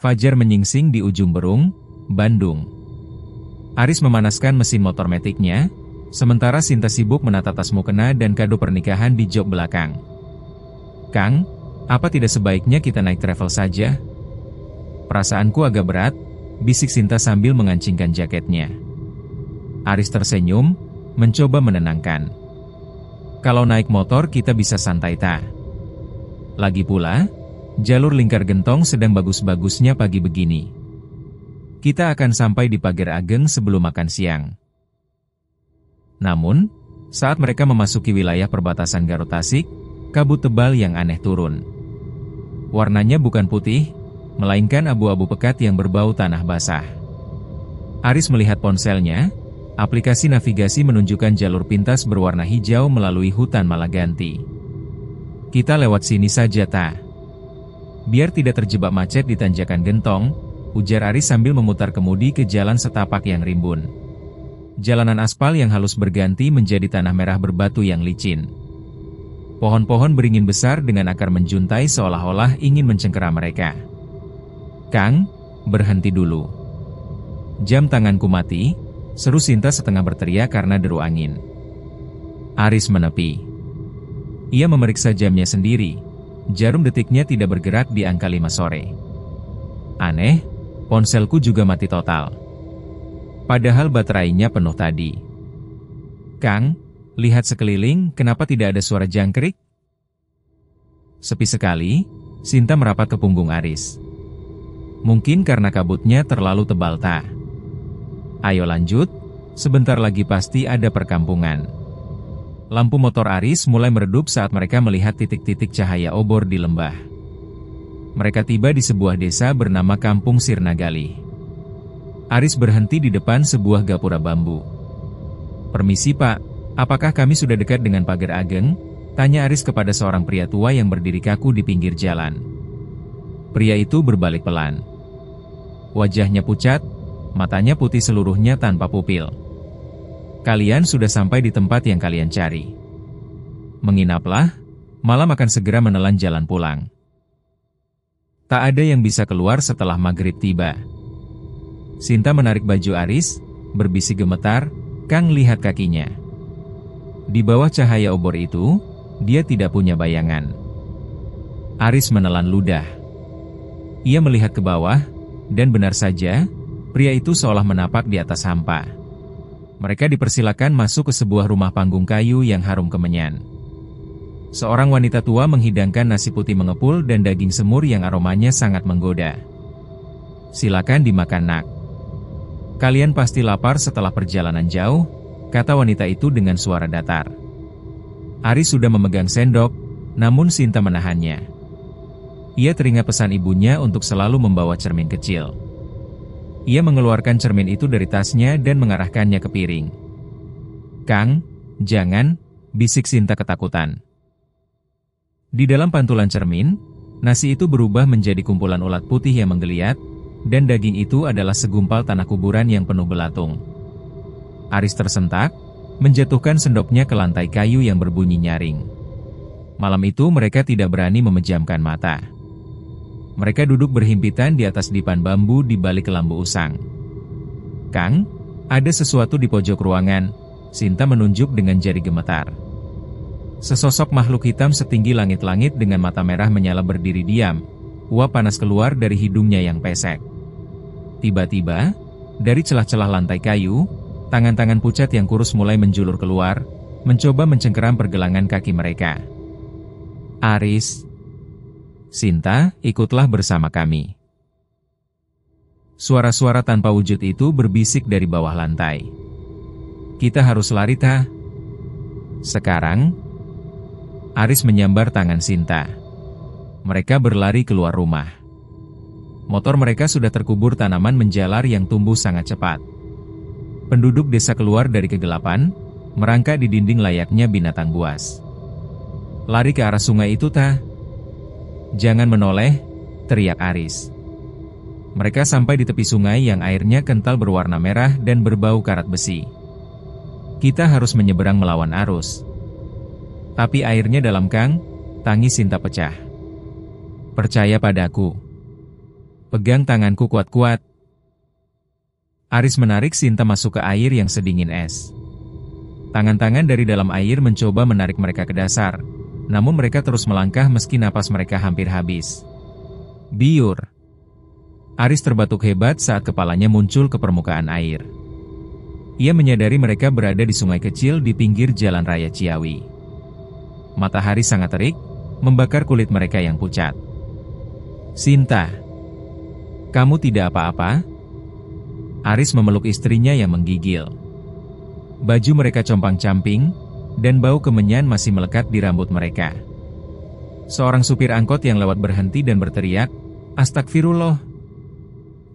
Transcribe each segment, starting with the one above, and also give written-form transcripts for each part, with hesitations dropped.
Fajar menyingsing di ujung Berung, Bandung. Aris memanaskan mesin motor metiknya, sementara Sinta sibuk menata tas mukena dan kado pernikahan di jok belakang. "Kang, apa tidak sebaiknya kita naik travel saja? Perasaanku agak berat," bisik Sinta sambil mengancingkan jaketnya. Aris tersenyum, mencoba menenangkan. "Kalau naik motor kita bisa santai ta. Lagi pula, jalur lingkar gentong sedang bagus-bagusnya pagi begini. Kita akan sampai di Pager Ageng sebelum makan siang." Namun, saat mereka memasuki wilayah perbatasan Garut-Tasik, kabut tebal yang aneh turun. Warnanya bukan putih, melainkan abu-abu pekat yang berbau tanah basah. Aris melihat ponselnya, aplikasi navigasi menunjukkan jalur pintas berwarna hijau melalui hutan Malaganti. "Kita lewat sini saja ta? Biar tidak terjebak macet di tanjakan gentong," ujar Aris sambil memutar kemudi ke jalan setapak yang rimbun. Jalanan aspal yang halus berganti menjadi tanah merah berbatu yang licin. Pohon-pohon beringin besar dengan akar menjuntai seolah-olah ingin mencengkera mereka. "Kang, berhenti dulu. Jam tanganku mati," seru Sinta setengah berteriak karena deru angin. Aris menepi. Ia memeriksa jamnya sendiri. Jarum detiknya tidak bergerak di angka 5 sore. Aneh, ponselku juga mati total. Padahal baterainya penuh tadi. "Kang, lihat sekeliling, kenapa tidak ada suara jangkrik?" Sepi sekali, Sinta merapat ke punggung Aris. "Mungkin karena kabutnya terlalu tebal ta. Ayo lanjut, sebentar lagi pasti ada perkampungan." Lampu motor Aris mulai meredup saat mereka melihat titik-titik cahaya obor di lembah. Mereka tiba di sebuah desa bernama Kampung Sirnagali. Aris berhenti di depan sebuah gapura bambu. "Permisi Pak, apakah kami sudah dekat dengan Pager Ageng?" tanya Aris kepada seorang pria tua yang berdiri kaku di pinggir jalan. Pria itu berbalik pelan. Wajahnya pucat, matanya putih seluruhnya tanpa pupil. "Kalian sudah sampai di tempat yang kalian cari. Menginaplah, malam akan segera menelan jalan pulang. Tak ada yang bisa keluar setelah maghrib tiba." Sinta menarik baju Aris, berbisik gemetar, "Kang, lihat kakinya." Di bawah cahaya obor itu, dia tidak punya bayangan. Aris menelan ludah. Ia melihat ke bawah, dan benar saja, pria itu seolah menapak di atas hampa. Mereka dipersilakan masuk ke sebuah rumah panggung kayu yang harum kemenyan. Seorang wanita tua menghidangkan nasi putih mengepul dan daging semur yang aromanya sangat menggoda. "Silakan dimakan nak. Kalian pasti lapar setelah perjalanan jauh," kata wanita itu dengan suara datar. Aris sudah memegang sendok, namun Sinta menahannya. Ia teringat pesan ibunya untuk selalu membawa cermin kecil. Ia mengeluarkan cermin itu dari tasnya dan mengarahkannya ke piring. "Kang, jangan," bisik Sinta ketakutan. Di dalam pantulan cermin, nasi itu berubah menjadi kumpulan ulat putih yang menggeliat, dan daging itu adalah segumpal tanah kuburan yang penuh belatung. Aris tersentak, menjatuhkan sendoknya ke lantai kayu yang berbunyi nyaring. Malam itu mereka tidak berani memejamkan mata. Mereka duduk berhimpitan di atas dipan bambu di balik kelambu usang. "Kang, ada sesuatu di pojok ruangan," Sinta menunjuk dengan jari gemetar. Sesosok makhluk hitam setinggi langit-langit dengan mata merah menyala berdiri diam, uap panas keluar dari hidungnya yang pesek. Tiba-tiba, dari celah-celah lantai kayu, tangan-tangan pucat yang kurus mulai menjulur keluar, mencoba mencengkeram pergelangan kaki mereka. "Aris, Sinta, ikutlah bersama kami." Suara-suara tanpa wujud itu berbisik dari bawah lantai. "Kita harus lari ta? Sekarang?" Aris menyambar tangan Sinta. Mereka berlari keluar rumah. Motor mereka sudah terkubur tanaman menjalar yang tumbuh sangat cepat. Penduduk desa keluar dari kegelapan, merangkak di dinding layaknya binatang buas. "Lari ke arah sungai itu ta? Jangan menoleh," teriak Aris. Mereka sampai di tepi sungai yang airnya kental berwarna merah dan berbau karat besi. "Kita harus menyeberang melawan arus." "Tapi airnya dalam Kang," tangis Sinta pecah. "Percaya padaku. Pegang tanganku kuat-kuat. Aris menarik Sinta masuk ke air yang sedingin es. Tangan-tangan dari dalam air mencoba menarik mereka ke dasar, namun mereka terus melangkah meski napas mereka hampir habis. Biur. Aris terbatuk hebat saat kepalanya muncul ke permukaan air. Ia menyadari mereka berada di sungai kecil di pinggir Jalan Raya Ciawi. Matahari sangat terik, membakar kulit mereka yang pucat. Sinta, kamu tidak apa-apa? Aris memeluk istrinya yang menggigil. Baju mereka compang-camping, dan bau kemenyan masih melekat di rambut mereka. Seorang supir angkot yang lewat berhenti dan berteriak, "Astagfirullah!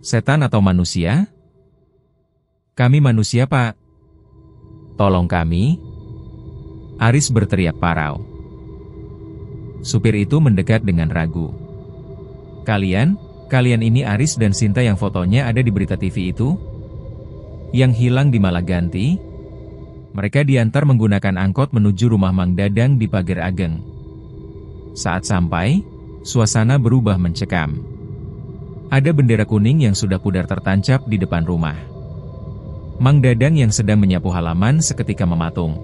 Setan atau manusia?" "Kami manusia, Pak. Tolong kami." Aris berteriak parau. Supir itu mendekat dengan ragu. Kalian ini Aris dan Sinta yang fotonya ada di berita TV itu? Yang hilang di Malaganti? Mereka diantar menggunakan angkot menuju rumah Mang Dadang di Pager Ageng. Saat sampai, suasana berubah mencekam. Ada bendera kuning yang sudah pudar tertancap di depan rumah. Mang Dadang yang sedang menyapu halaman seketika mematung.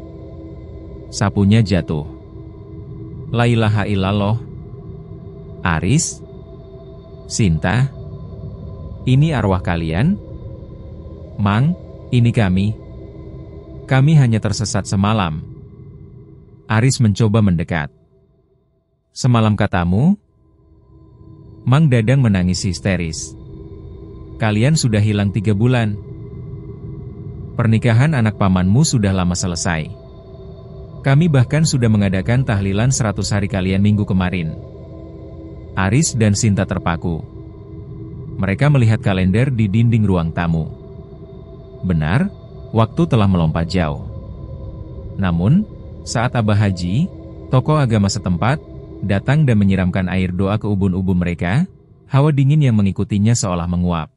Sapunya jatuh. La ilaha illallah. Aris? Sinta? Ini arwah kalian? Mang, ini kami. Kami hanya tersesat semalam. Aris mencoba mendekat. Semalam katamu? Mang Dadang menangis histeris. Kalian sudah hilang 3 bulan. Pernikahan anak pamanmu sudah lama selesai. Kami bahkan sudah mengadakan tahlilan 100 hari kalian minggu kemarin. Aris dan Sinta terpaku. Mereka melihat kalender di dinding ruang tamu. Benar, waktu telah melompat jauh. Namun, saat Abah Haji, tokoh agama setempat, datang dan menyiramkan air doa ke ubun-ubun mereka, hawa dingin yang mengikutinya seolah menguap.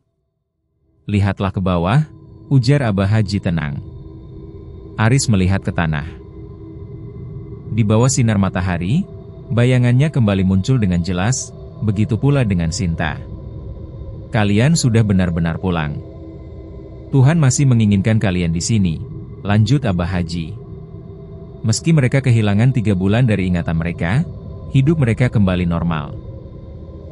Lihatlah ke bawah, ujar Abah Haji tenang. Aris melihat ke tanah. Di bawah sinar matahari, bayangannya kembali muncul dengan jelas, begitu pula dengan Sinta. Kalian sudah benar-benar pulang. Tuhan masih menginginkan kalian di sini, lanjut Abah Haji. Meski mereka kehilangan 3 bulan dari ingatan mereka, hidup mereka kembali normal.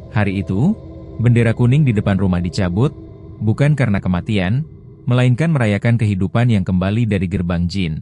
Hari itu, bendera kuning di depan rumah dicabut, bukan karena kematian, melainkan merayakan kehidupan yang kembali dari gerbang jin.